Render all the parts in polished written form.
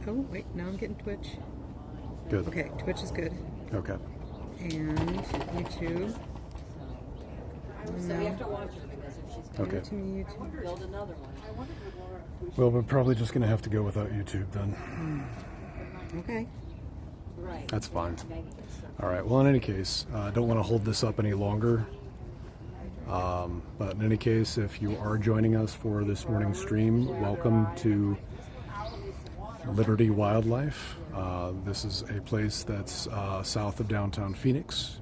Oh, wait, now I'm getting Twitch. Good. Okay, Twitch is good. Okay. And YouTube. So we have to watch her because if she's going Okay. To me, YouTube. to build another one. Well, we're probably just going to have to go without YouTube then. Okay. Right. That's fine. All right. Well, in any case, I don't want to hold this up any longer. But in any case, if you are joining us for this morning's stream, welcome to Liberty Wildlife. This is a place that's south of downtown Phoenix,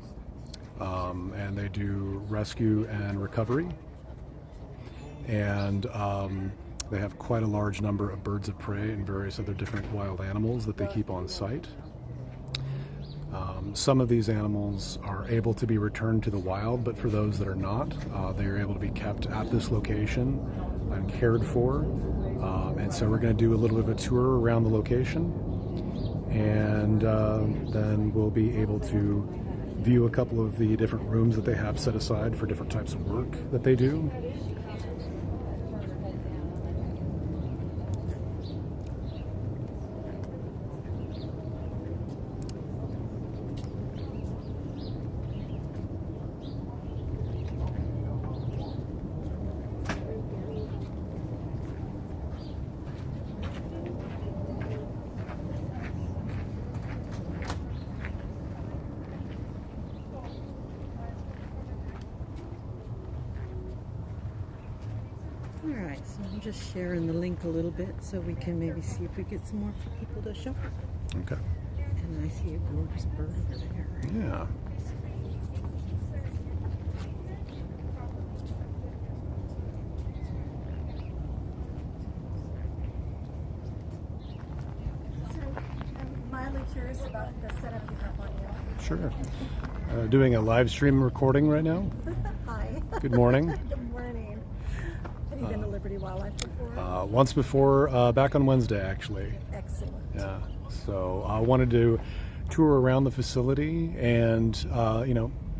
and they do rescue and recovery. And they have quite a large number of birds of prey and various other different wild animals that they keep on site. Some of these animals are able to be returned to the wild, but for those that are not, they are able to be kept at this location and cared for. And so we're going to do a little bit of a tour around the location, and then we'll be able to view a couple of the different rooms that they have set aside for different types of work that they do. All right, so I'm just sharing the link a little bit so we can maybe see if we get some more for people to show. Okay. And I see a gorgeous bird over there. Yeah. I'm mildly curious about the setup you have on you. Sure. Doing a live stream recording right now. Hi. Good morning. Good morning. Have you been to Liberty Wildlife before? Once before, back on Wednesday, actually. Excellent. Yeah. So I wanted to tour around the facility and,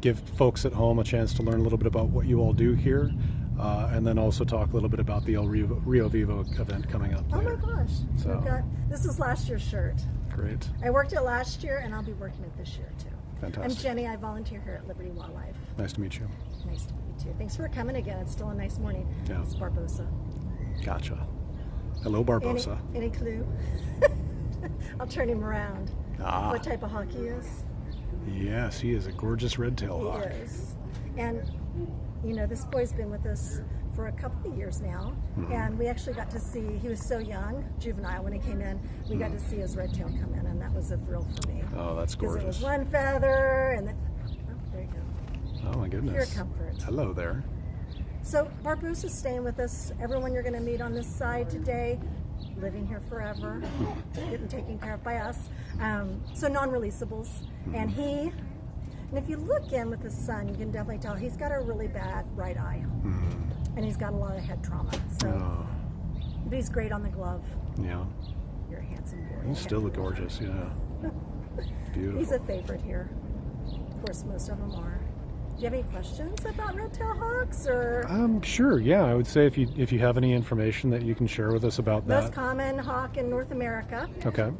give folks at home a chance to learn a little bit about what you all do here, and then also talk a little bit about the El Rio Vivo event coming up Oh later. my gosh. So- This is last year's shirt. Great. I worked it last year and I'll be working it this year too. Fantastic. I'm Jenny. I volunteer here at Liberty Wildlife. Nice to meet you. Nice to meet you too. Thanks for coming again. It's still a nice morning. Yeah. It's Barbosa. Gotcha. Hello, Barbosa. Any clue? I'll turn him around. Ah. What type of hawk he is? Yes, he is a gorgeous red-tailed He hawk. is. And, this boy's been with us for a couple of years now. Mm-hmm. And we actually got to see, he was so young, juvenile, when he came in. We got to see his red tail come in, and that was a thrill for me. Oh, that's Because it gorgeous. was one feather, and then, there you go. Oh my goodness. Pure comfort. Hello there. So Barbosa's staying with us. Everyone you're going to meet on this side today, living here forever, getting taken care of by us. So non-releasables. And if you look in with the sun, you can definitely tell he's got a really bad right eye. And he's got a lot of head trauma. So, Oh, but he's great on the glove. yeah. You're a handsome boy. He's still gorgeous, yeah. Beautiful. He's a favorite here. Of course, most of them are. Do you have any questions about red-tailed hawks, or Sure, yeah. I would say if you have any information that you can share with us about most that. common hawk in North America? Okay.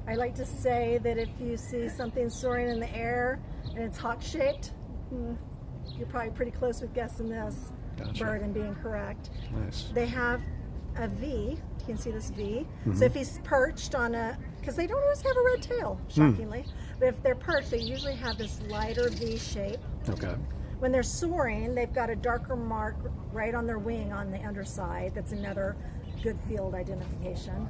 I like to say that if you see something soaring in the air and it's hawk-shaped, you're probably pretty close with guessing this Gotcha. bird and being correct. Nice. They have a V. You can see this V. So if he's perched on because they don't always have a red tail, shockingly. But if they're perched, they usually have this lighter V shape. Okay. When they're soaring, they've got a darker mark right on their wing on the underside. That's another good field identification.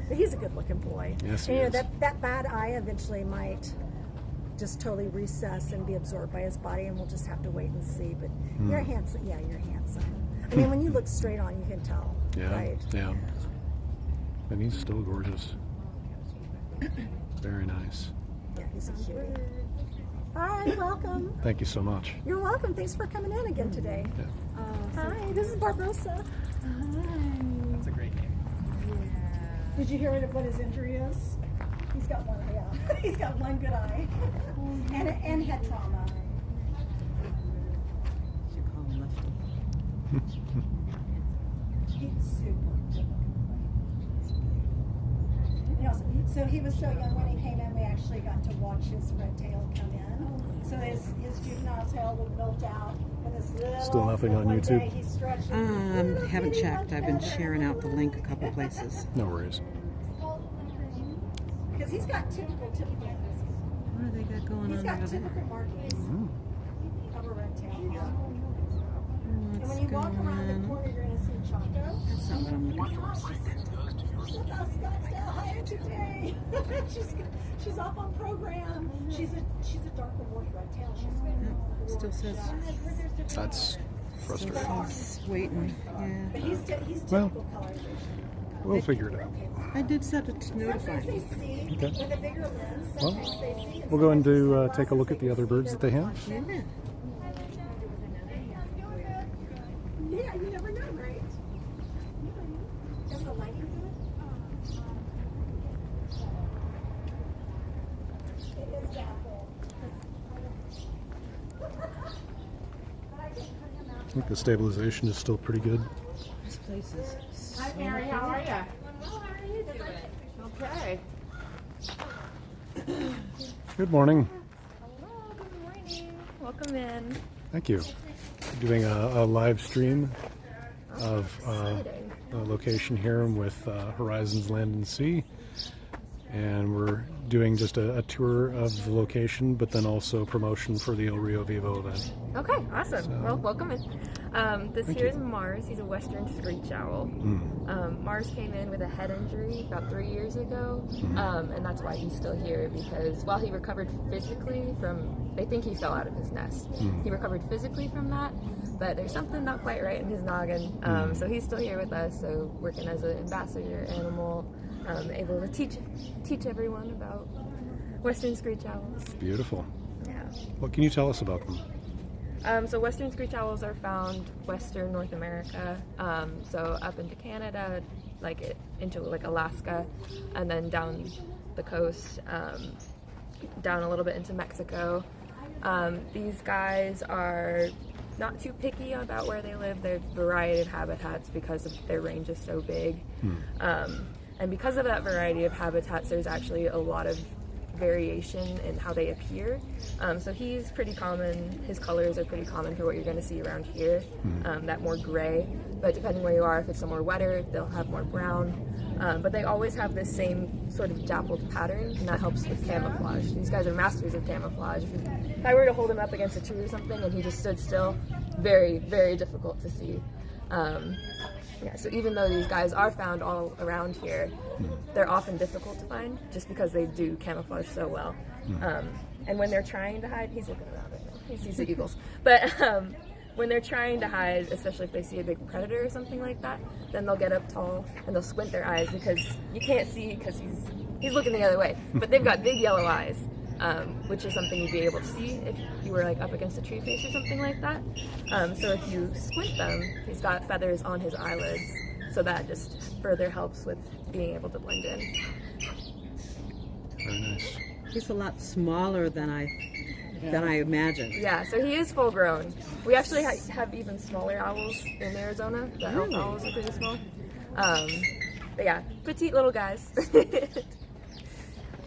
But he's a good-looking boy. Yes, he and, is. That bad eye eventually might just totally recess and be absorbed by his body, and we'll just have to wait and see. But you're handsome. Yeah, you're handsome. I mean, when you look straight on, you can tell. Yeah. Right? Yeah. And he's still gorgeous. Very nice. Yeah, he's a cutie. Hi, welcome. Thank you so much. You're welcome. Thanks for coming in again today. Yeah. Hi, this is Barbosa. That's a great name. Did you hear what his injury is? He's got one, yeah. He's got one good eye. and head trauma. You call him Lefty. He's super You know, so he was so young when he came in, we actually got to watch his red tail come in. So his juvenile tail was built out, and this little. Still nothing on one YouTube? day he stretched it. Haven't checked. I've been sharing out the link a couple places. No worries. Because he's got typical markings. What do they got going He's on got over there? typical markings of a red tail. And What's when you walk going around the on? corner, you're going to see Chaco. That's not what I'm looking for. She's with us, Scottsdale Higher today. she's off on program. She's a darker morph red tail. She's Still says That's frustrating. waiting. But Yeah. he's Well, typical colorization. we'll figure it out. I did set it to notify Sometimes they me. see Okay. with a bigger lens. Well, Sometimes they see. We'll go and do take a look at the other birds that they have. Yeah. Yeah, you never know, right? Is the lighting good? It is dappled. I think the stabilization is still pretty good. This place is. Hi, Mary. How are you? Well, how are you doing? Okay. Good morning. Hello, good morning. Welcome in. Thank you. Doing a live stream of Exciting. a location here with Horizons Land and Sea, and we're doing just a tour of the location, but then also promotion for the El Rio Vivo event. Okay, awesome. Well, welcome in. This Thank here you. is Mars. He's a western screech owl. Mars came in with a head injury about 3 years ago, and that's why he's still here, because while he recovered physically from, they think he fell out of his nest. He recovered physically from that, but there's something not quite right in his noggin. So he's still here with us, so working as an ambassador animal, able to teach everyone about western screech owls. Beautiful. Yeah. What can you tell us about them? So western screech owls are found western North America, so up into Canada, into Alaska, and then down the coast, down a little bit into Mexico. These guys are not too picky about where they live. They have a variety of habitats because their range is so big. And because of that variety of habitats, there's actually a lot of variation in how they appear. So he's pretty common, his colors are pretty common for what you're going to see around here, that more gray, but depending where you are, if it's somewhere wetter, they'll have more brown. But they always have this same sort of dappled pattern, and that helps with camouflage. These guys are masters of camouflage. If I were to hold him up against a tree or something and he just stood still, very, very difficult to see. Yeah, so even though these guys are found all around here, they're often difficult to find just because they do camouflage so well. And when they're trying to hide, he's looking around right now. He sees the eagles. But when they're trying to hide, especially if they see a big predator or something like that, then they'll get up tall and they'll squint their eyes because you can't see because he's looking the other way. But they've got big yellow eyes. Which is something you'd be able to see if you were up against a tree face or something like that. So if you squint them, he's got feathers on his eyelids, so that just further helps with being able to blend in. Very nice. He's a lot smaller than I imagined. Yeah, so he is full grown. We actually have even smaller owls in Arizona. The elf owls are pretty small. But yeah, petite little guys.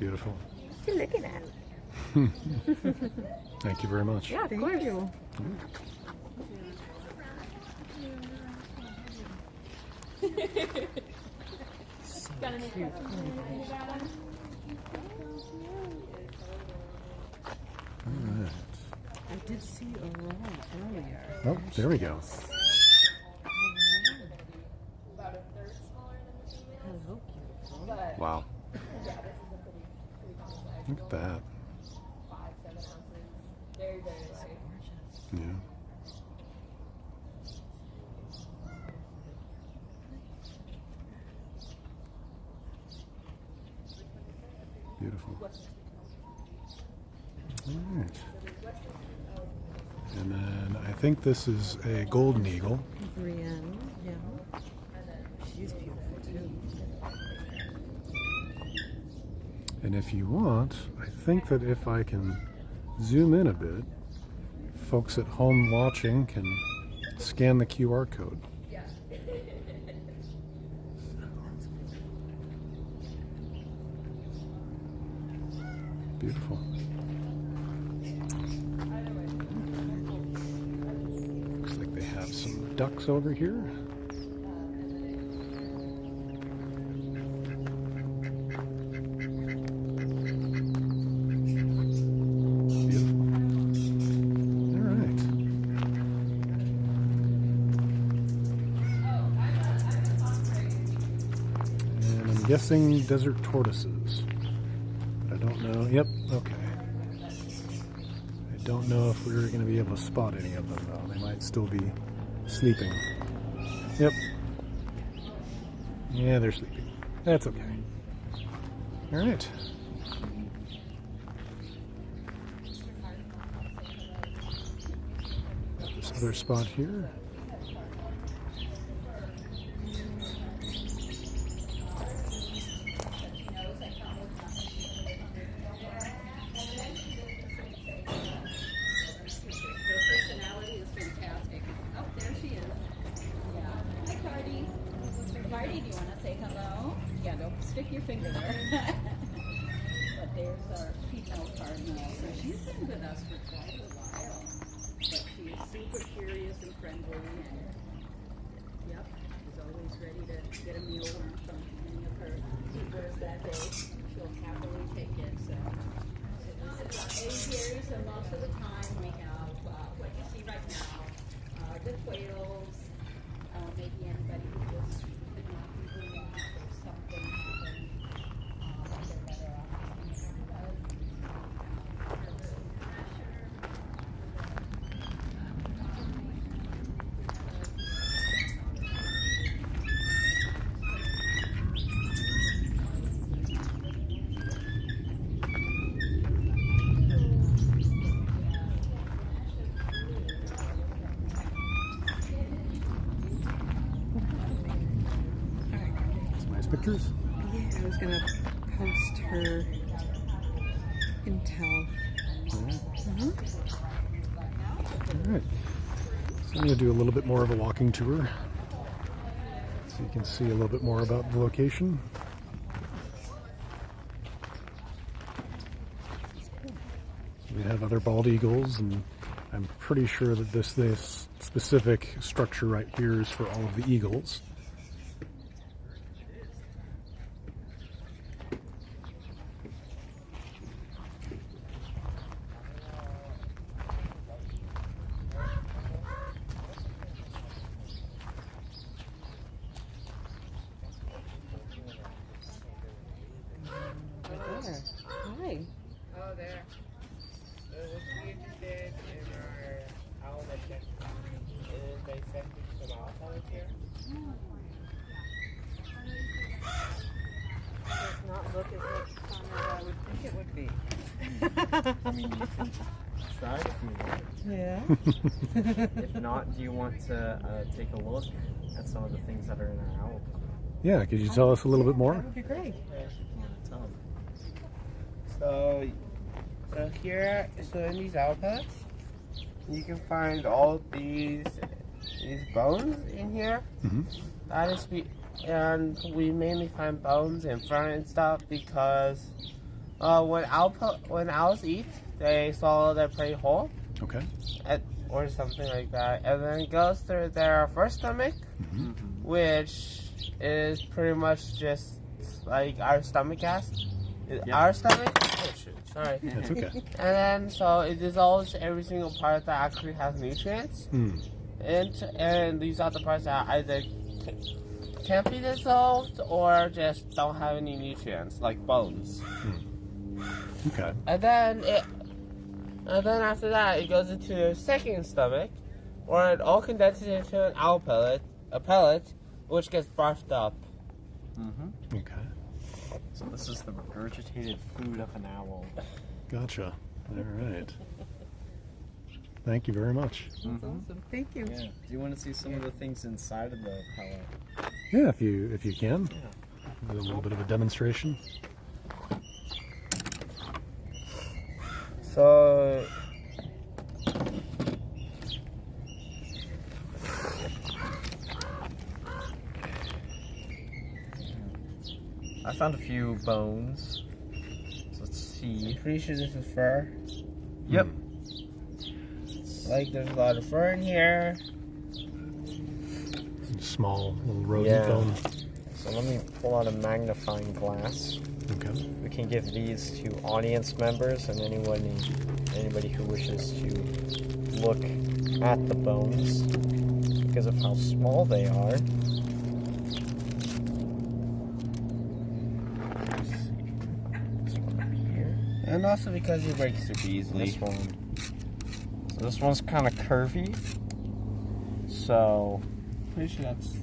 Beautiful. What are you looking at? Thank you very much. Yeah, of Thank course. you. All right. I did see Aurora earlier. Oh, there we go. Hello, beautiful. Wow. Look at that. Very, very light. Yeah. Beautiful. All right. And then I think this is a golden eagle. Brienne, yeah. She's beautiful too. And if you want, I think that if I can zoom in a bit, folks at home watching can scan the QR code. Beautiful. Looks like they have some ducks over here. Beautiful. All right. And I'm guessing desert tortoises. I don't know. Yep, okay. I don't know if we're going to be able to spot any of them, though. They might still be sleeping. Yep. Yeah, they're sleeping. That's okay. All right. Got this other spot here. Marty, do you want to say hello? Yeah, don't stick your finger there. But there's our female cardinal. So she's been with us for quite a while. But she is super curious and friendly. And yep, she's always ready to get a mealworm from any of her keepers that day. She'll happily take it. So this is our aviary. So most of the time we have what you see right now, the quails, maybe anybody who just could not be doing or something happened. They're better off Some nice pictures. Yeah, I was gonna post her intel. All right. So I'm going to do a little bit more of a walking tour so you can see a little bit more about the location. We have other bald eagles, and I'm pretty sure that this specific structure right here is for all of the eagles. There. Hi. Oh, there. Would you be interested in our owl that just they sent some owls here? Does not look as much fun as I would think it would be. I mean, you can try it if you want. Yeah. If not, do you want to take a look at some of the things that are in our owl book? Yeah, could you tell us a little bit more? That would be great. Yeah, tell them. So here, so in these owl pellets, you can find all these bones in here. Mm-hmm. That is and we mainly find bones in front and stuff because when owls eat, they swallow their prey whole. Okay. Or something like that, and then it goes through their first stomach, Mm-hmm. which is pretty much just like our stomach acid. Yep. Our stomach. Oh shoot! Sorry. That's okay. And then so it dissolves every single part that actually has nutrients, Mm. and these are the parts that either can't be dissolved or just don't have any nutrients, like bones. Okay. And then after that, it goes into the second stomach, where it all condenses into an owl pellet, which gets barfed up. Mm-hmm. Okay. So this is the regurgitated food of an owl. Gotcha. All right. Thank you very much. That's awesome. Thank you. Yeah. Do you want to see some of the things inside of the pellet? Yeah, if you can. Yeah. Do a little bit of a demonstration. So I found a few bones. So let's see. Pretty sure this is fur. Yep. Like, there's a lot of fur in here. Small little rodent bone. So let me pull out a magnifying glass. Okay. We can give these to audience members and anybody who wishes to look at the bones because of how small they are. This one up here. And also because it breaks super easily. This one. So this one's kind of curvy. So Pretty sure that's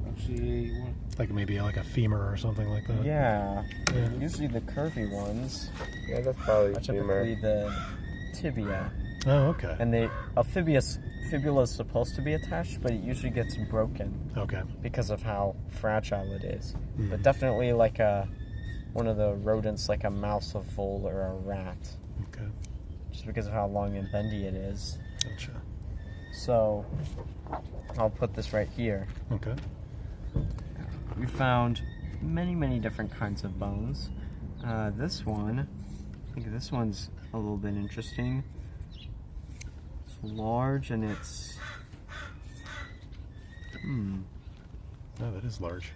actually one. Like maybe like a femur or something like that. yeah, Yeah. usually the curvy ones Yeah, that's probably are typically the tibia. Oh, okay. And fibula is supposed to be attached, but it usually gets broken Okay. because of how fragile it is. Mhm. But definitely like one of the rodents, like a mouse, a vole, or a rat, Okay. just because of how long and bendy it is. Gotcha. So I'll put this right here. Okay. We found many different kinds of bones. This one, I think this one's a little bit interesting. It's large and it's Oh, that is large.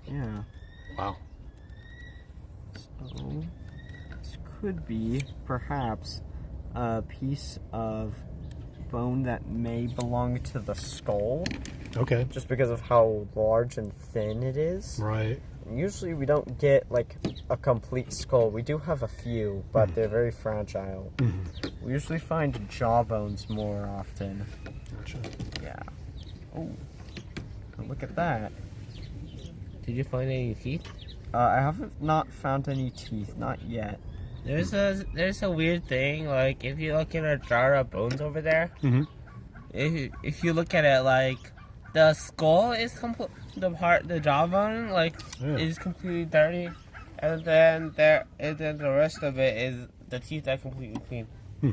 yeah. Wow. So this could be perhaps a piece of bone that may belong to the skull, Okay. just because of how large and thin it is. Right. Usually we don't get like a complete skull. We do have a few, but they're very fragile. We usually find jaw bones more often. Gotcha. Yeah. Oh, look at that. Did you find any teeth? I haven't not found any teeth, not yet. There's a weird thing, like if you look at a jar of bones over there, Mhm. if you look at it, like the skull is the jawbone Yeah. is completely dirty, and then the rest of it is the teeth are completely clean.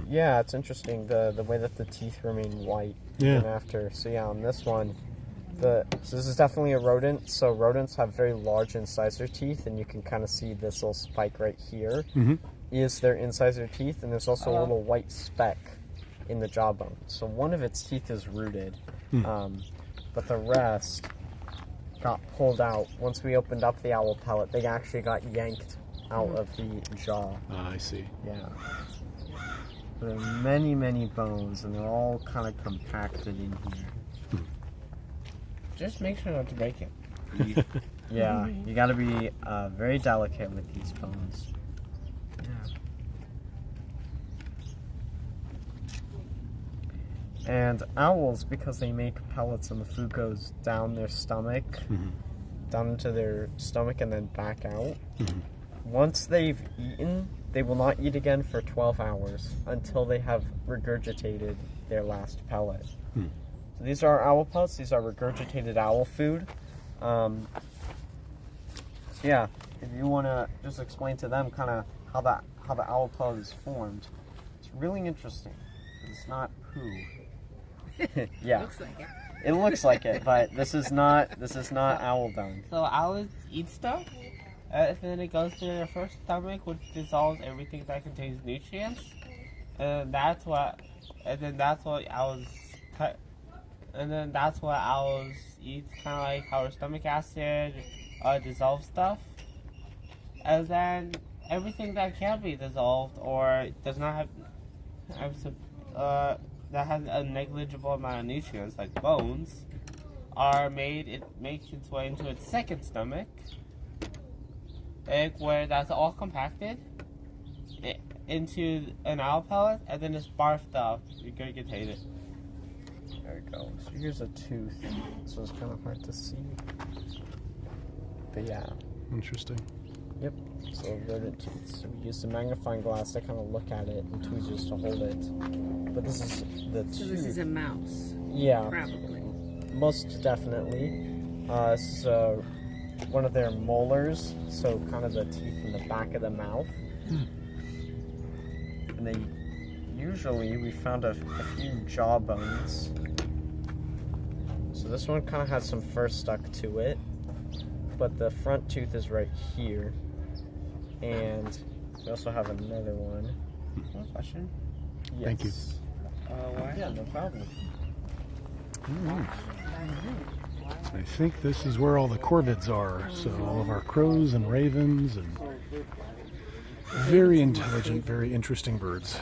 Yeah, it's interesting the way that the teeth remain white Yeah. even after. So yeah, on this one, so this is definitely a rodent. So rodents have very large incisor teeth, and you can kind of see this little spike right here is their incisor teeth, and there's also a little white speck in the jawbone. So one of its teeth is rooted, but the rest got pulled out. Once we opened up the owl pellet, they actually got yanked out of the jaw. I see. Yeah. There are many bones, and they're all kind of compacted in here. Just make sure not to break it. Yeah, you gotta be very delicate with these bones. Yeah. And owls, because they make pellets and the food goes down their stomach, down into their stomach and then back out. Once they've eaten, they will not eat again for 12 hours until they have regurgitated their last pellet. So these are owl pellets. These are regurgitated owl food. So yeah, if you want to just explain to them kind of how the owl pellet is formed, it's really interesting. It's not poo. Yeah, Looks like it. it looks like it, but this is not owl dung. So owls eat stuff, and then it goes to their first stomach, which dissolves everything that contains nutrients, and that's what owls. And then that's what owls eat, kind of like how our stomach acid dissolves stuff. And then everything that can't be dissolved or does not that has a negligible amount of nutrients, like bones, it makes its way into its second stomach, where that's all compacted into an owl pellet, and then it's barfed up, regurgitated. There we go. So here's a tooth. So it's kind of hard to see. But yeah. Interesting. Yep. So rodent teeth. So we used a magnifying glass to kind of look at it and tweezers to hold it. But this is the tooth. So this is a mouse. Yeah. Probably. Most definitely. This is one of their molars. So kind of the teeth in the back of the mouth. And they usually we found a few jaw bones. So this one kind of has some fur stuck to it, but the front tooth is right here, and We also have another one. One question. Yes. Thank you. Why? Yeah, no problem. All right. I think this is where all the corvids are. So all of our crows and ravens and very intelligent, very interesting birds.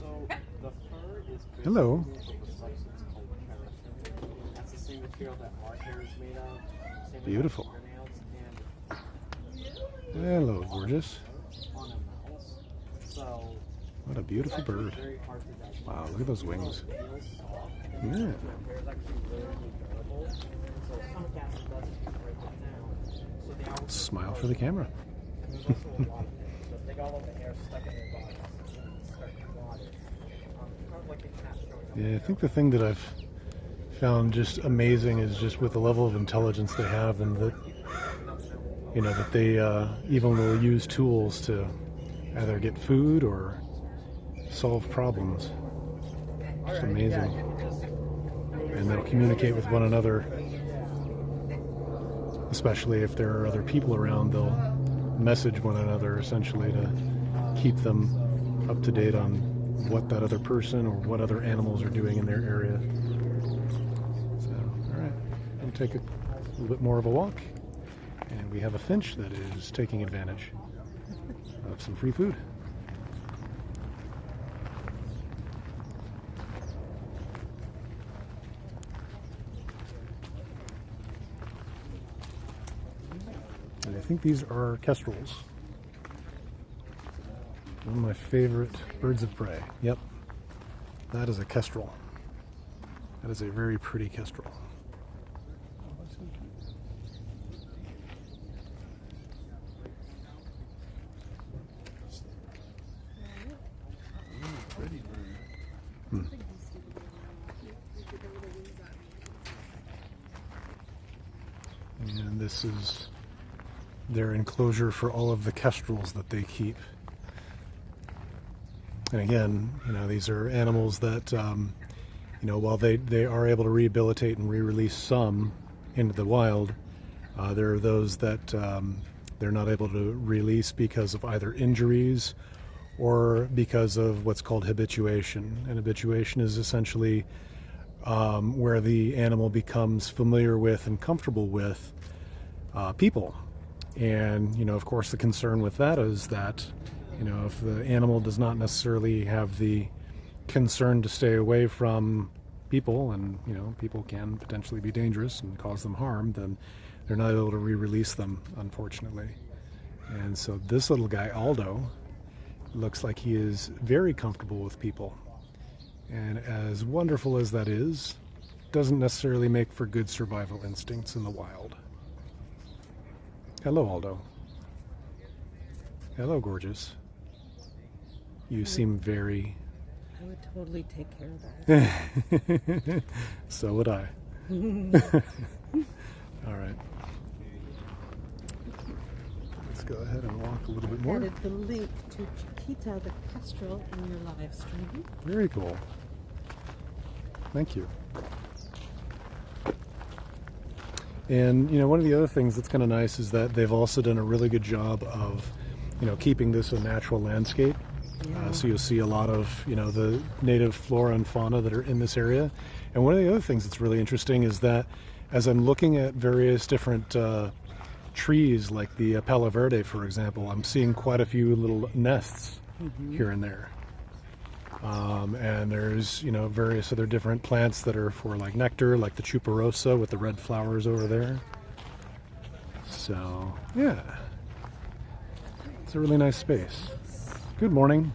So the fur is Hello. a substance called keratin. That's the same material that our hair is made of. Same with Beautiful. our fingernails and Hello, gorgeous. on a mouse. So What a beautiful bird. very hard to digest. Wow, look at those wings. It feels soft. Yeah. Their hair is actually really durable. And so stomach acid doesn't break it down. So they always Smile for the camera. There's also a lot of things. So if they got all the hair stuck in their bodies, and start to rot it. Kind of like a cat throwing up. Yeah, I think the thing that I've found just amazing is just with the level of intelligence they have, and that that they even will use tools to either get food or solve problems. It's amazing. And they'll communicate with one another, especially if there are other people around. They'll message one another essentially to keep them up to date on what that other person or what other animals are doing in their area. So, all right, we'll take a little bit more of a walk, and we have a finch that is taking advantage of some free food. And I think these are kestrels. One of my favorite birds of prey. Yep, that is a kestrel. That is a very pretty kestrel. Hmm. And this is their enclosure for all of the kestrels that they keep. And again, these are animals that, while they are able to rehabilitate and re-release some into the wild, there are those that they're not able to release because of either injuries or because of what's called habituation. And habituation is essentially where the animal becomes familiar with and comfortable with people. And, of course, the concern with that is that, if the animal does not necessarily have the concern to stay away from people, and, people can potentially be dangerous and cause them harm, then they're not able to re-release them, unfortunately. And so this little guy, Aldo, looks like he is very comfortable with people. And as wonderful as that is, doesn't necessarily make for good survival instincts in the wild. Hello, Aldo. Hello, gorgeous. You seem very... I would totally take care of that. So would I. All right. Let's go ahead and walk a little bit more. Added the link to Chiquita the kestrel in your live stream. Very cool. Thank you. And, one of the other things that's kind of nice is that they've also done a really good job of, keeping this a natural landscape. Yeah. So you'll see a lot of, the native flora and fauna that are in this area. And one of the other things that's really interesting is that as I'm looking at various different trees, like the Palo Verde, for example, I'm seeing quite a few little nests here and there. And there's, various other different plants that are for like nectar, like the tuberosa with the red flowers over there. So, yeah. It's a really nice space. Good morning.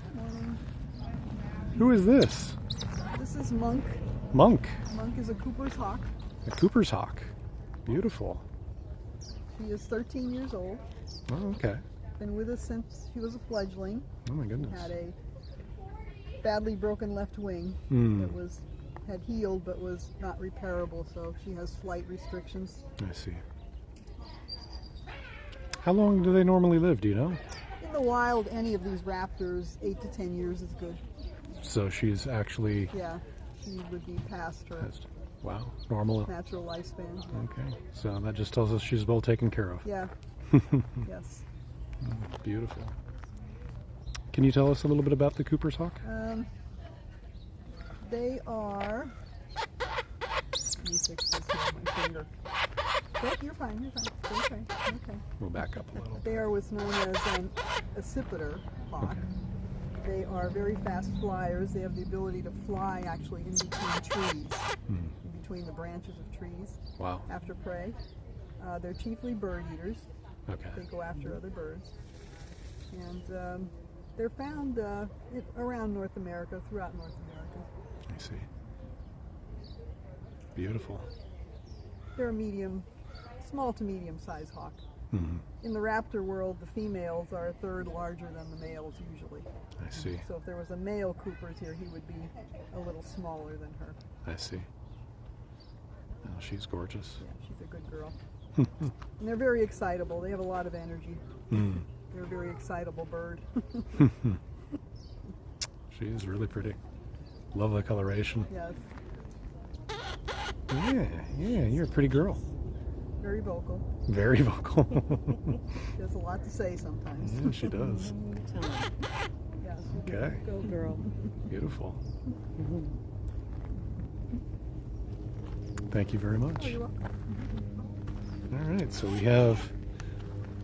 Who is this? This is Monk. Monk. Monk is a Cooper's hawk. A Cooper's hawk. Beautiful. He is 13 years old. Oh, okay. Been with us since he was a fledgling. Oh my goodness. Had a badly broken left wing that had healed but was not repairable, so she has flight restrictions. I see. How long do they normally live, do you know? In the wild, any of these raptors, 8 to 10 years is good. So she's actually... Yeah, she would be past her Wow, normal. natural lifespan. Okay, so that just tells us she's well taken care of. Yeah. Yes. Beautiful. Can you tell us a little bit about the Cooper's hawk? They are. Let me fix this with my finger. Okay, you're fine. You're fine. Okay. We'll back up a little. They are what's known as an accipiter hawk. They are very fast flyers. They have the ability to fly actually in between trees, in between the branches of trees. Wow. After prey. They're chiefly bird eaters. Okay. They go after other birds. And they're found around North America, throughout North America. I see. Beautiful. They're a small to medium sized hawk. In the raptor world, the females are a third larger than the males usually. I see. So if there was a male Cooper's here, he would be a little smaller than her. I see. Oh, she's gorgeous. Yeah, she's a good girl. And they're very excitable. They have a lot of energy. They're a very excitable bird. She is really pretty. Love the coloration. Yes, Yeah, you're a pretty girl. very vocal. Very vocal. She has a lot to say sometimes. Yeah, she does. Yes. Okay. Go, girl. Beautiful. Thank you very much. Oh, you're welcome. All right, so we have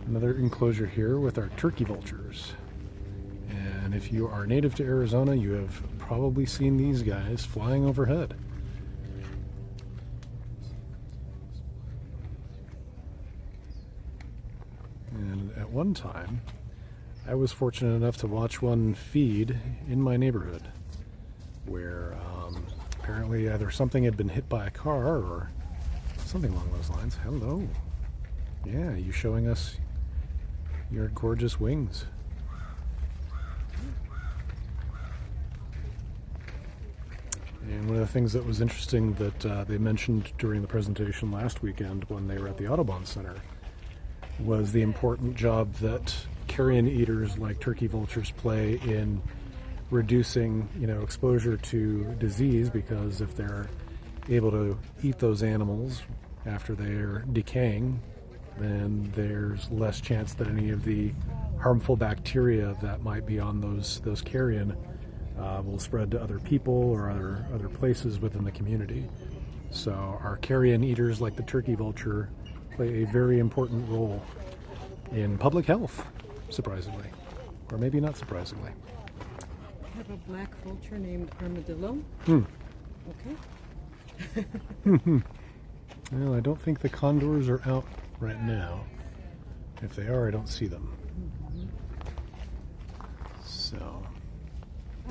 another enclosure here with our turkey vultures. And if you are native to Arizona, you have probably seen these guys flying overhead. And at one time, I was fortunate enough to watch one feed in my neighborhood, where apparently either something had been hit by a car or something along those lines. Hello. Yeah, you showing us your gorgeous wings. And one of the things that was interesting that they mentioned during the presentation last weekend when they were at the Audubon Center was the important job that carrion eaters like turkey vultures play in reducing, exposure to disease, because if they're able to eat those animals after they're decaying, then there's less chance that any of the harmful bacteria that might be on those carrion will spread to other people or other places within the community. So our carrion eaters like the turkey vulture play a very important role in public health, surprisingly, or maybe not surprisingly. I have a black vulture named Armadillo. Okay. Well, I don't think the condors are out right now. If they are, I don't see them. So.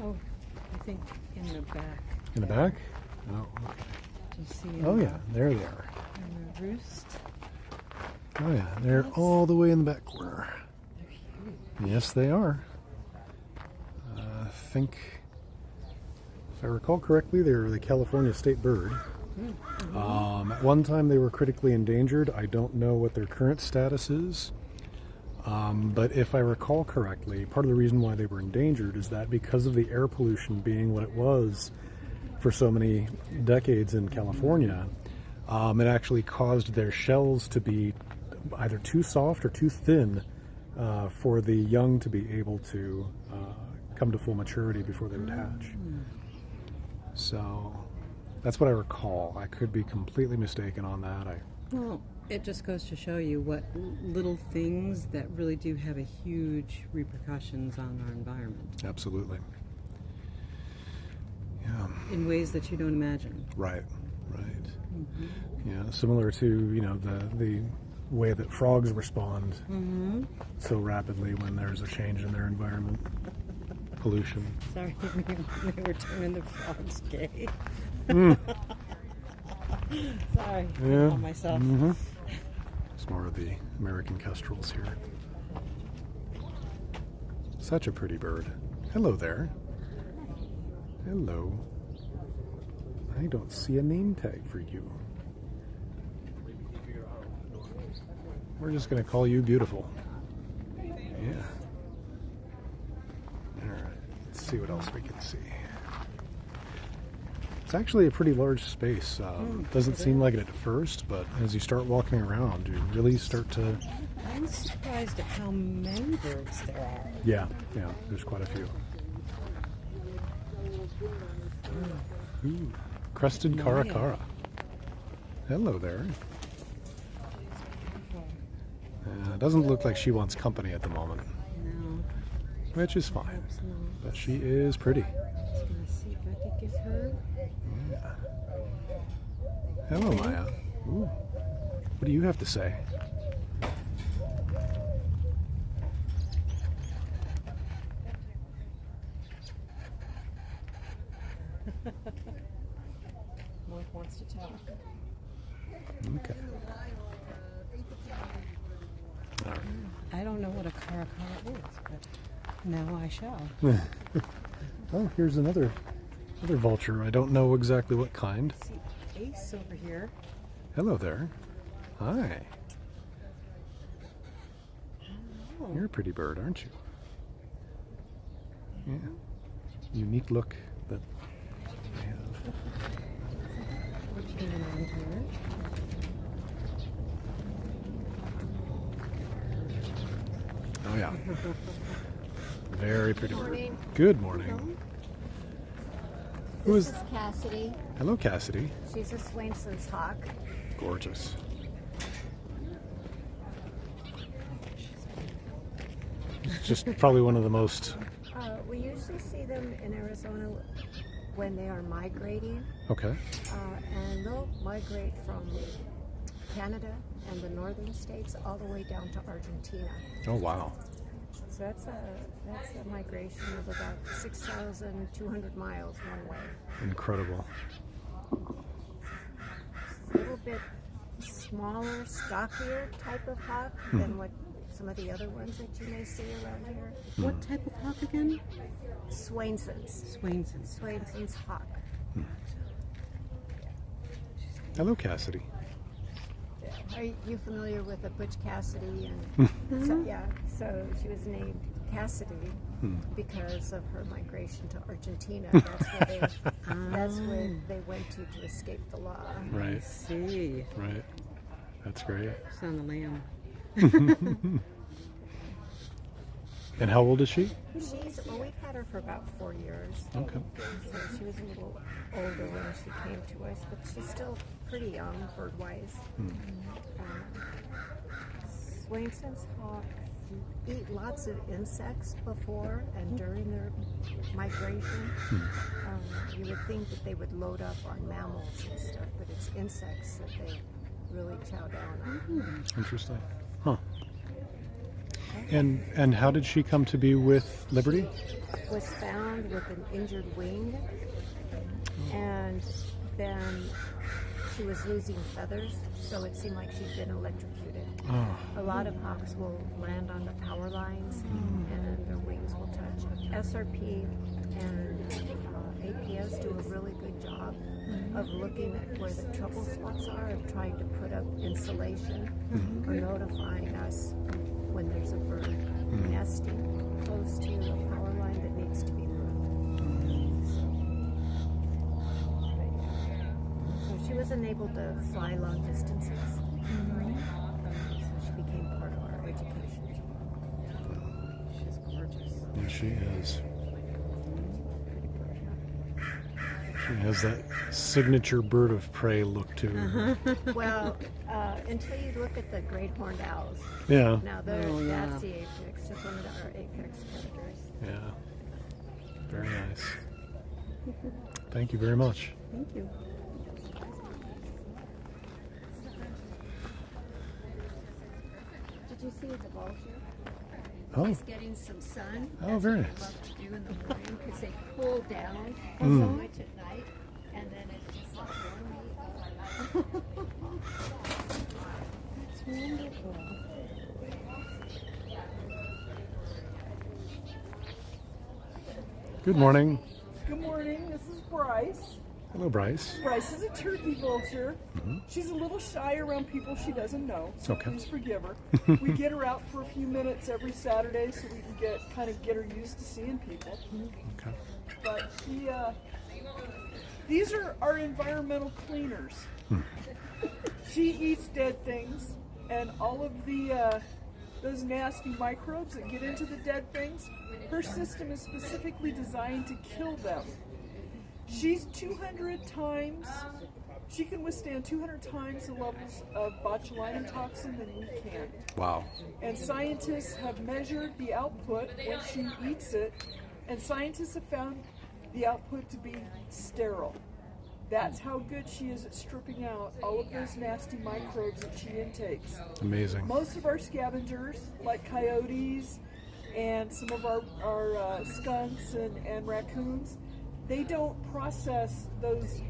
Oh, I think in the back. In the back? Oh, okay. Do you see Oh, them? yeah, there they are. In the roost. Oh, yeah, they're all the way in the back corner. They're huge. Yes, they are. I think, if I recall correctly, they're the California state bird. At one time they were critically endangered. I don't know what their current status is. But if I recall correctly, part of the reason why they were endangered is that because of the air pollution being what it was for so many decades in California, it actually caused their shells to be either too soft or too thin for the young to be able to come to full maturity before they would hatch. So that's what I recall. I could be completely mistaken on that. Well, it just goes to show you what little things that really do have a huge repercussions on our environment. Absolutely. Yeah. In ways that you don't imagine. Right. Yeah, similar to, the way that frogs respond so rapidly when there's a change in their environment. Pollution. Sorry, they were turning the frogs gay. Sorry, Yeah. on myself. It's more of the American kestrels here. Such a pretty bird. Hello there. Hello. I don't see a name tag for you. We're just going to call you Beautiful. Yeah. All right. Let's see what else we can see. It's actually a pretty large space. Doesn't seem like it at first, but as you start walking around, you really start to... I'm surprised at how many birds there are. Yeah, there's quite a few. Ooh, crested caracara. Hello there. Doesn't look like she wants company at the moment. No. Which is fine. Perhaps not. But she is pretty. I was going to see if I could get her. Yeah. Hello, Maya. Ooh. What do you have to say? Mark wants to talk. Okay. I don't know what a caracara is, but now I shall. Oh, here's another vulture. I don't know exactly what kind. See Ace over here. Hello there. Hi. Oh. You're a pretty bird, aren't you? Yeah. Unique look that they have. What's going on here? Oh yeah. Very pretty bird. Morning. Good morning. Who This is? is Cassidy. Hello, Cassidy. She's a Swainson's hawk. Gorgeous. It's just probably one of the most. We usually see them in Arizona when they are migrating, Okay. and they'll migrate from Canada and the northern states all the way down to Argentina. Oh wow. So that's a migration of about 6,200 miles one way. Incredible. A little bit smaller, stockier type of hawk than what some of the other ones that you may see around here. What type of hawk again? Swainson's. Swainson's hawk. Hello, Cassidy. Are you familiar with the Butch Cassidy? And so she was named Cassidy because of her migration to Argentina. That's where they went to escape the law. Right. See. Right. That's great. It's on the lamb. And how old is she? We've had her for about 4 years. Okay. So she was a little older when she came to us, but she's still pretty young bird-wise. Swainson's hawks eat lots of insects before and during their migration. You would think that they would load up on mammals and stuff, but it's insects that they really chow down on. Interesting. Huh. And how did she come to be with Liberty? Was found with an injured wing, and then she was losing feathers, so it seemed like she'd been electrocuted. Oh. A lot of hawks will land on the power lines, and their wings will touch. SRP and APS do a really good job of looking at where the trouble spots are and trying to put up insulation or notifying us when there's a bird nesting close to a power line that needs to be moved. So she wasn't able to fly long distances. So she became part of our education. She's gorgeous. Yeah, she is. She has that signature bird of prey look to her. Well, until you look at the great horned owls. Yeah. Now, that's the apex. It's one of our apex predators. Yeah. Very nice. Thank you very much. Thank you. Did you see the vulture? Oh. He's getting some sun. Oh, That's very what nice. they love to do in the morning because they cool down so much at night, and then it's just like warm me up. That's wonderful. Good morning. Good morning, this is Bryce. Hello, Bryce. Bryce is a turkey vulture. She's a little shy around people she doesn't know, so Okay. please forgive her. We get her out for a few minutes every Saturday so we can get her used to seeing people. Okay. But These are our environmental cleaners. She eats dead things, and all of the those nasty microbes that get into the dead things, her system is specifically designed to kill them. She's 200 times, she can withstand 200 times the levels of botulinum toxin than we can. Wow. And scientists have measured the output when she eats it, and scientists have found the output to be sterile. That's how good she is at stripping out all of those nasty microbes that she intakes. Amazing. Most of our scavengers, like coyotes and some of our skunks and raccoons, they don't process those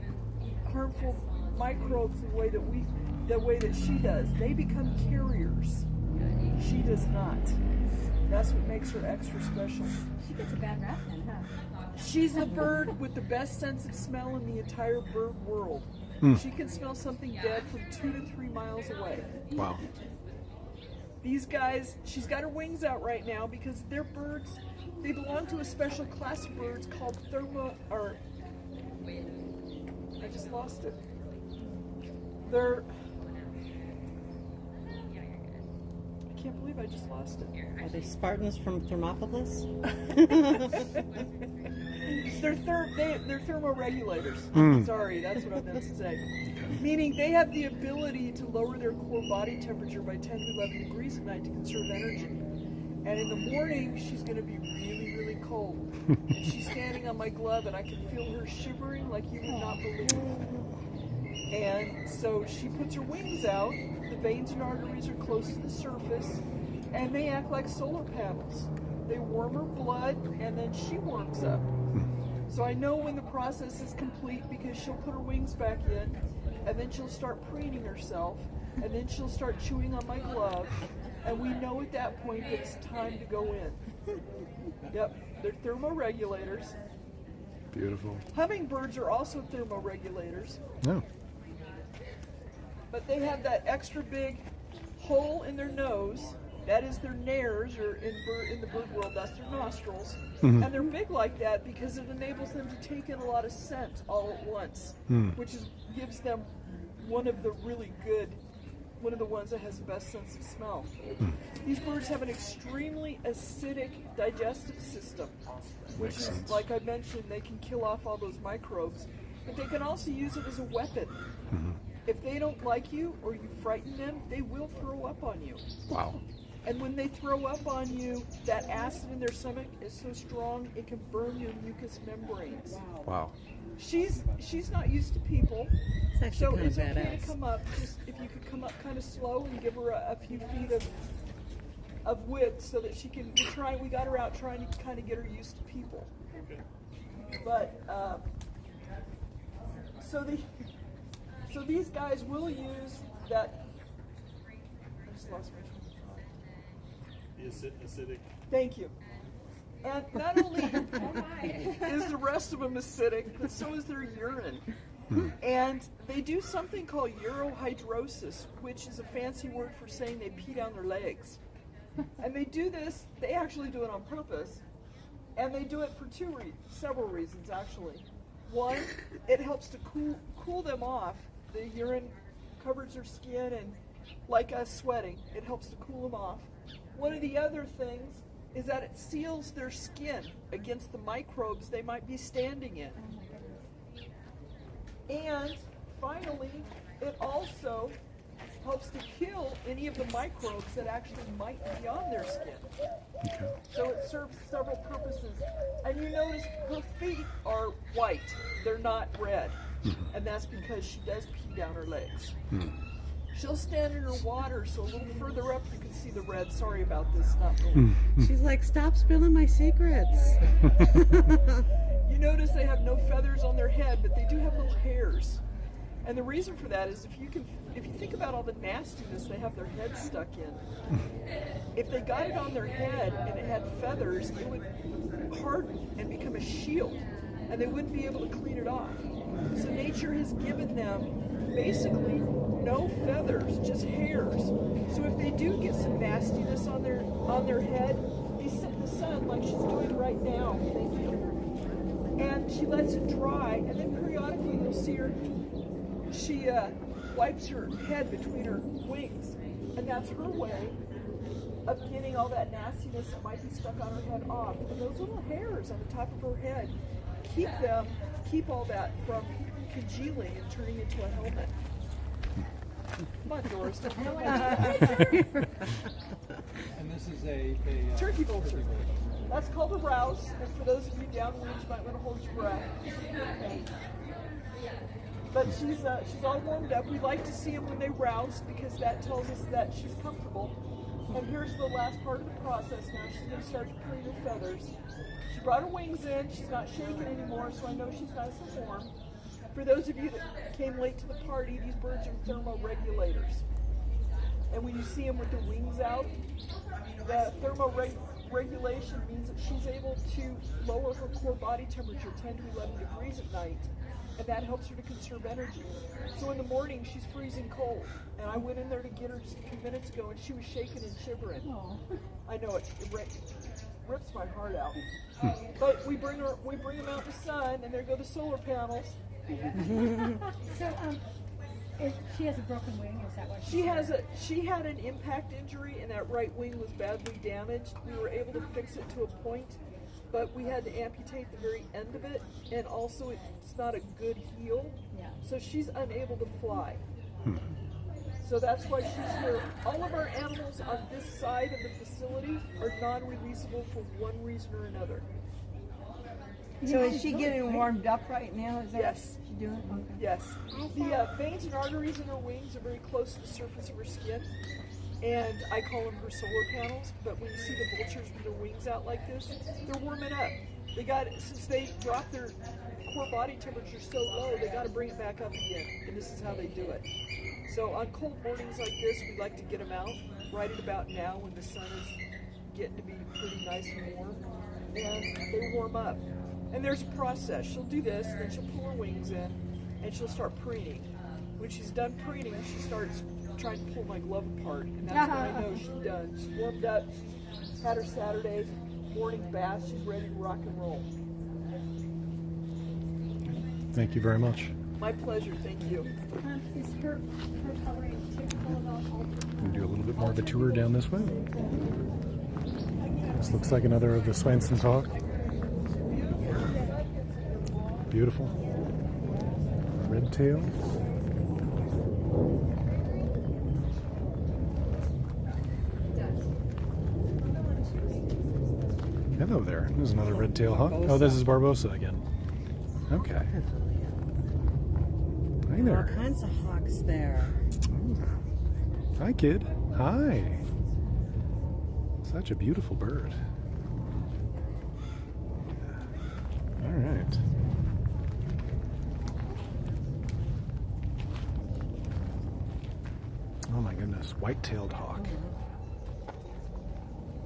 harmful microbes the way that she does. They become carriers. She does not. That's what makes her extra special. She gets a bad rap then, huh? She's the bird with the best sense of smell in the entire bird world. She can smell something dead from 2 to 3 miles away. Wow. These guys, she's got her wings out right now because they're birds. They belong to a special class of birds called I just lost it. They're, I can't believe I just lost it. Are they Spartans from Thermopolis? They're thermoregulators. Sorry, that's what I meant to say. Meaning they have the ability to lower their core body temperature by 10 to 11 degrees at night to conserve energy. And in the morning, she's going to be really, really cold. And she's standing on my glove, and I can feel her shivering like you would not believe. And so she puts her wings out, the veins and arteries are close to the surface, and they act like solar panels. They warm her blood, and then she warms up. So I know when the process is complete because she'll put her wings back in, and then she'll start preening herself, and then she'll start chewing on my glove, and we know at that point that it's time to go in. Yep, they're thermoregulators. Beautiful. Hummingbirds are also thermoregulators. No. But they have that extra big hole in their nose. That is their nares, or in the bird world, that's their nostrils. And they're big like that because it enables them to take in a lot of scent all at once, which gives them one of the ones that has the best sense of smell. These birds have an extremely acidic digestive system, which is, like I mentioned, they can kill off all those microbes, but they can also use it as a weapon. If they don't like you or you frighten them, they will throw up on you. Wow. And when they throw up on you, that acid in their stomach is so strong it can burn your mucous membranes. Wow. She's not used to people, It's actually so kind it's of okay badass. to come up. Just if you could come up kind of slow and give her a few feet of width so that she can. We got her out trying to kind of get her used to people. But so these guys will use that. I just lost my train of thought. The acidic. Thank you. And not only is the rest of them acidic, but so is their urine. And they do something called urohydrosis, which is a fancy word for saying they pee down their legs. And they do this, they actually do it on purpose, and they do it for several reasons actually. One, it helps to cool them off. The urine covers their skin, and like us sweating, it helps to cool them off. One of the other things is that it seals their skin against the microbes they might be standing in. And finally, it also helps to kill any of the microbes that actually might be on their skin. Okay. So it serves several purposes. And you notice her feet are white, they're not red. And that's because she does pee down her legs. She'll stand in her water, so a little further up you can see the red. Sorry about this, not me. She's like, stop spilling my secrets. You notice they have no feathers on their head, but they do have little hairs. And the reason for that is if you think about all the nastiness they have their head stuck in, if they got it on their head and it had feathers, it would harden and become a shield, and they wouldn't be able to clean it off. So nature has given them basically no feathers, just hairs. So if they do get some nastiness on their head, they sit in the sun like she's doing right now, and she lets it dry, and then periodically you'll see her, she wipes her head between her wings, and that's her way of getting all that nastiness that might be stuck on her head off. And those little hairs on the top of her head keep all that from congealing and turning into a helmet. Come on, Doris. Don't come on. And this is a turkey vulture. That's called a rouse. And for those of you downwind, you might want to hold your breath. But she's all warmed up. We like to see them when they rouse because that tells us that she's comfortable. And here's the last part of the process now. She's going to start to preen her feathers. She brought her wings in. She's not shaking anymore, so I know she's nice and warm. For those of you that came late to the party, these birds are thermoregulators. And when you see them with the wings out, the thermoregulation means that she's able to lower her core body temperature 10 to 11 degrees at night. And that helps her to conserve energy. So in the morning, she's freezing cold. And I went in there to get her just a few minutes ago, and she was shaking and shivering. Aww. I know, it rips my heart out. But we bring them out in the sun, and there go the solar panels. So, she has a broken wing, is that what she had an impact injury, and that right wing was badly damaged. We were able to fix it to a point, but we had to amputate the very end of it, and also it's not a good heel, so she's unable to fly. So that's why she's here. All of our animals on this side of the facility are non-releasable for one reason or another. So is she getting warmed up right now? Is that yes. what she's doing? Okay. Yes. The veins and arteries in her wings are very close to the surface of her skin, and I call them her solar panels. But when you see the vultures with their wings out like this, they're warming up. Since they dropped their core body temperature so low, they got to bring it back up again, and this is how they do it. So on cold mornings like this, we like to get them out right at about now when the sun is getting to be pretty nice and warm, and they warm up. And there's a process. She'll do this, and then she'll pull her wings in, and she'll start preening. When she's done preening, she starts trying to pull my glove apart, and that's when I know she's done. She's warmed up, had her Saturday morning bath, she's ready to rock and roll. Thank you very much. My pleasure, thank you. Is her coloring typical of all? We'll do a little bit more of a tour down this way. This looks like another of the Swainson's hawk. Beautiful. Red tails. Hello there. There's another red tail hawk. Oh, this is Barbosa again. Okay. Hi there. All kinds of hawks there. Hi, kid. Hi. Such a beautiful bird. All right. Oh my goodness, white-tailed hawk.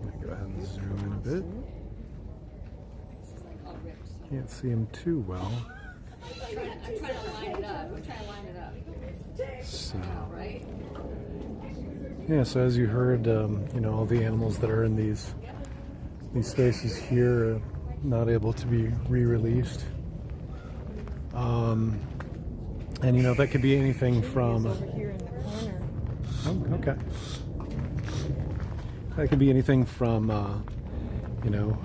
I'm gonna go ahead and zoom in a bit. Can't see him too well. I'm trying to line it up. We're trying to line it up. So, Right? yeah, so as you heard, you know, all the animals that are in these spaces here are not able to be re-released. And you know, that could be anything from... Over here in the corner. Oh, okay. That could be anything from, you know,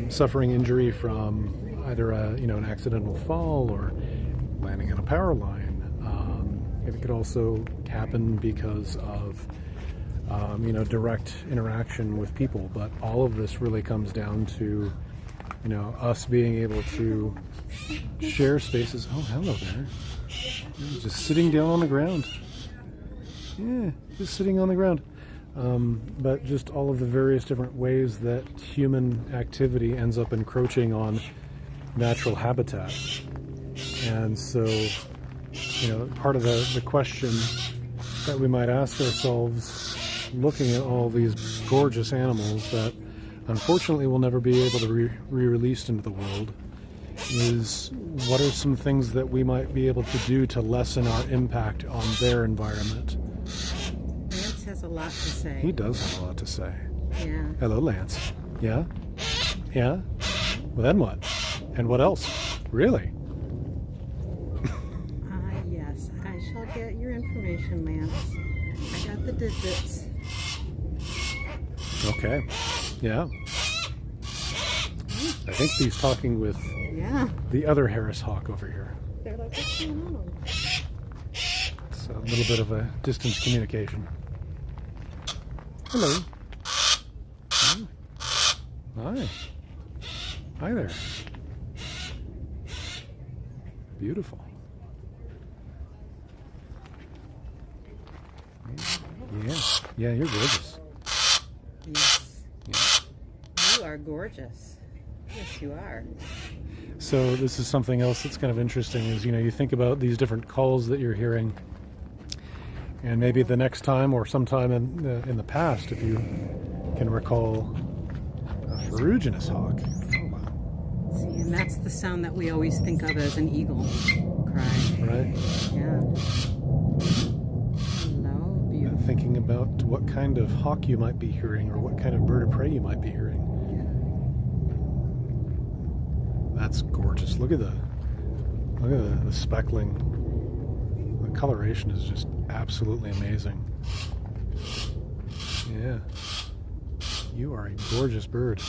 suffering injury from either an accidental fall or landing on a power line. It could also happen because of, direct interaction with people. But all of this really comes down to, us being able to share spaces. Oh, hello there. Just sitting down on the ground. Yeah, just sitting on the ground. But just all of the various different ways that human activity ends up encroaching on natural habitat. And so, part of the question that we might ask ourselves, looking at all these gorgeous animals that unfortunately will never be able to be re-released into the world, is what are some things that we might be able to do to lessen our impact on their environment? Lance has a lot to say. He does have a lot to say. Yeah. Hello, Lance. Yeah? Yeah? Well, then what? And what else? Really? Yes, I shall get your information, Lance. I got the digits. Okay. Yeah. I think he's talking with the other Harris hawk over here. They're like, what's going on? It's a little bit of a distance communication. Hello. Hi. Hi there. Beautiful. Yeah. Yeah, you're gorgeous. Yes. Yeah. You are gorgeous. Yes, you are. So this is something else that's kind of interesting is, you know, you think about these different calls that you're hearing, and maybe the next time or sometime in the past, if you can recall a ferruginous hawk. Oh, wow. See, and that's the sound that we always think of as an eagle cry. Right? Yeah. Hello, beautiful. And thinking about what kind of hawk you might be hearing or what kind of bird of prey you might be hearing. That's gorgeous. Look at the speckling. The coloration is just absolutely amazing. Yeah. You are a gorgeous bird.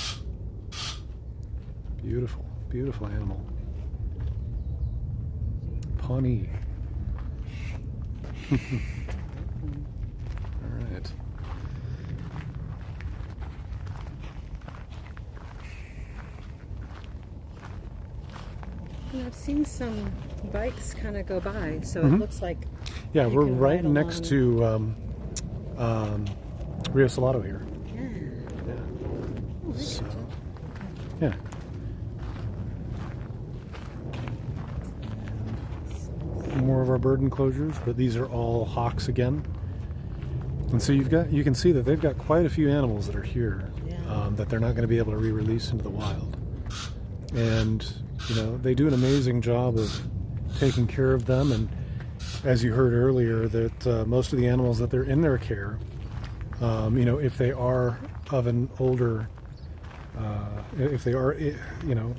Beautiful, beautiful animal. Pawnee. All right. And I've seen some bikes kind of go by, so it looks like. Yeah, you we're can right ride next along. to Rio Salado here. Yeah. Yeah. So, yeah. More of our bird enclosures, but these are all hawks again. And so you can see that they've got quite a few animals that are here that they're not going to be able to re-release into the wild. And you know, they do an amazing job of taking care of them. And as you heard earlier, that most of the animals that they're in their care, you know, if they are of an older, if they are, you know,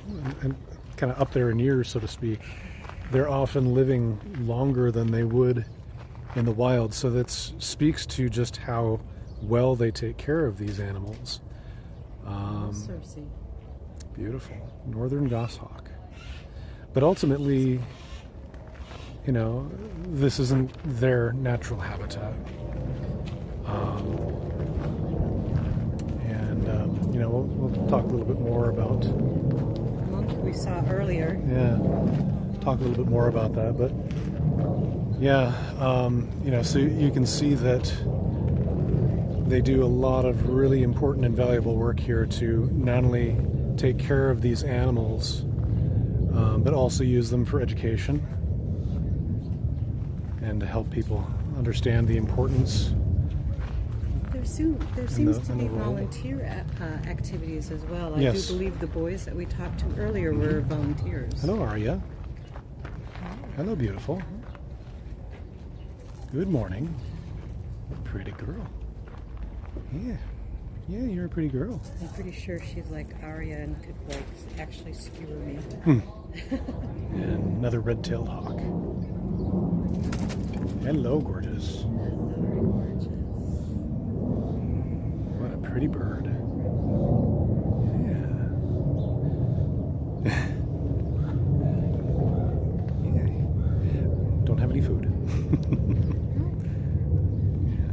kind of up there in years, so to speak, they're often living longer than they would in the wild. So that speaks to just how well they take care of these animals. Cersei. Beautiful. Northern goshawk. But ultimately, you know, this isn't their natural habitat. You know, we'll talk a little bit more about... The monkey we saw earlier. Yeah, talk a little bit more about that. But, yeah, you know, so you can see that they do a lot of really important and valuable work here to not only take care of these animals, but also use them for education and to help people understand the importance. There seems to be volunteer activities as well. I do believe the boys that we talked to earlier were volunteers. Hello, Arya. Hello, beautiful. Good morning. Pretty girl. Yeah. Yeah, you're a pretty girl. I'm pretty sure she's like Arya and could like actually skewer me. And another red-tailed hawk. Hello, gorgeous. What a pretty bird. Yeah. Yeah. Don't have any food.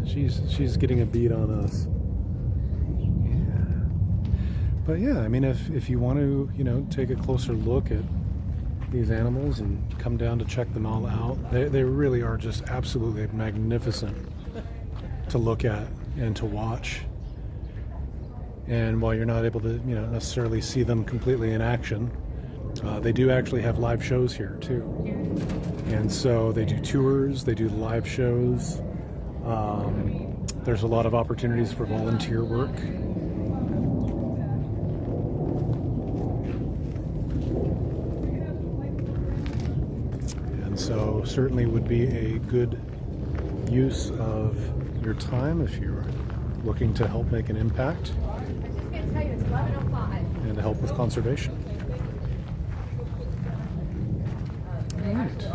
Yeah, she's getting a beat on us. But yeah, I mean, if you want to, you know, take a closer look at these animals and come down to check them all out, they really are just absolutely magnificent to look at and to watch. And while you're not able to, you know, necessarily see them completely in action, they do actually have live shows here too. And so they do tours, they do live shows. There's a lot of opportunities for volunteer work. So certainly would be a good use of your time if you're looking to help make an impact and to help with conservation. So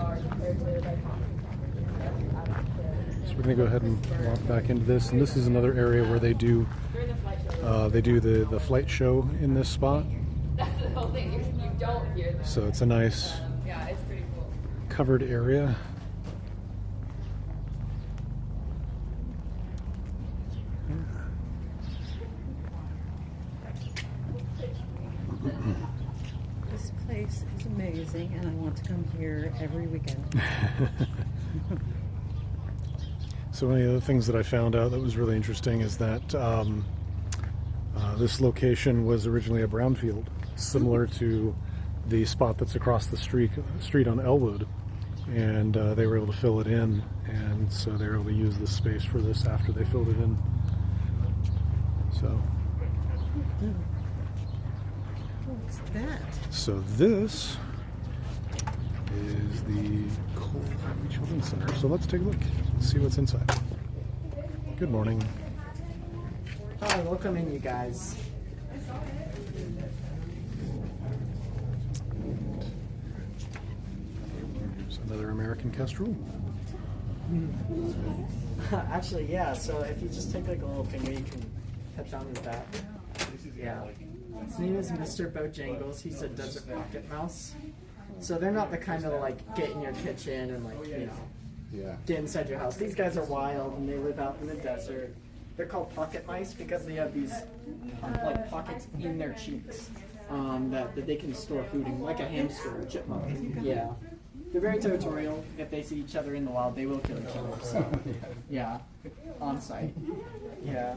we're going to go ahead and walk back into this, and this is another area where they do the flight show in this spot. That's the whole thing. You don't hear them. So it's a nice Yeah, it's pretty cool. covered area. This place is amazing, and I want to come here every weekend. So one of the other things that I found out that was really interesting is that this location was originally a brownfield, similar to the spot that's across the street on Elwood, and they were able to fill it in, and so they were able to use this space for this after they filled it in. So. What's that? So this is the Cole Family Children's Center. So let's take a look, see what's inside. Good morning. Hi, welcome in, you guys. Here's another American kestrel. Actually, yeah, so if you just take like a little finger, you can touch on his back. Yeah. His name is Mr. Bojangles. He's a desert pocket mouse. So they're not the kind of like get in your kitchen and like, you know, get inside your house. These guys are wild and they live out in the desert. They're called pocket mice because they have these like pockets in their cheeks that they can store food in, like a hamster or a chipmunk. Yeah. They're very territorial. If they see each other in the wild, they will kill each other. So, yeah, on site. Yeah.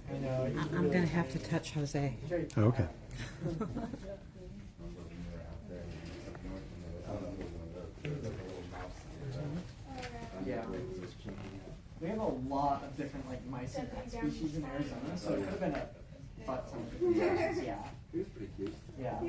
I know. I'm going to have to touch Jose. Okay. Yeah. We have a lot of different like mice and rat species in Arizona, so it could have been a butt ton of different species. Yeah. He was pretty cute. Yeah.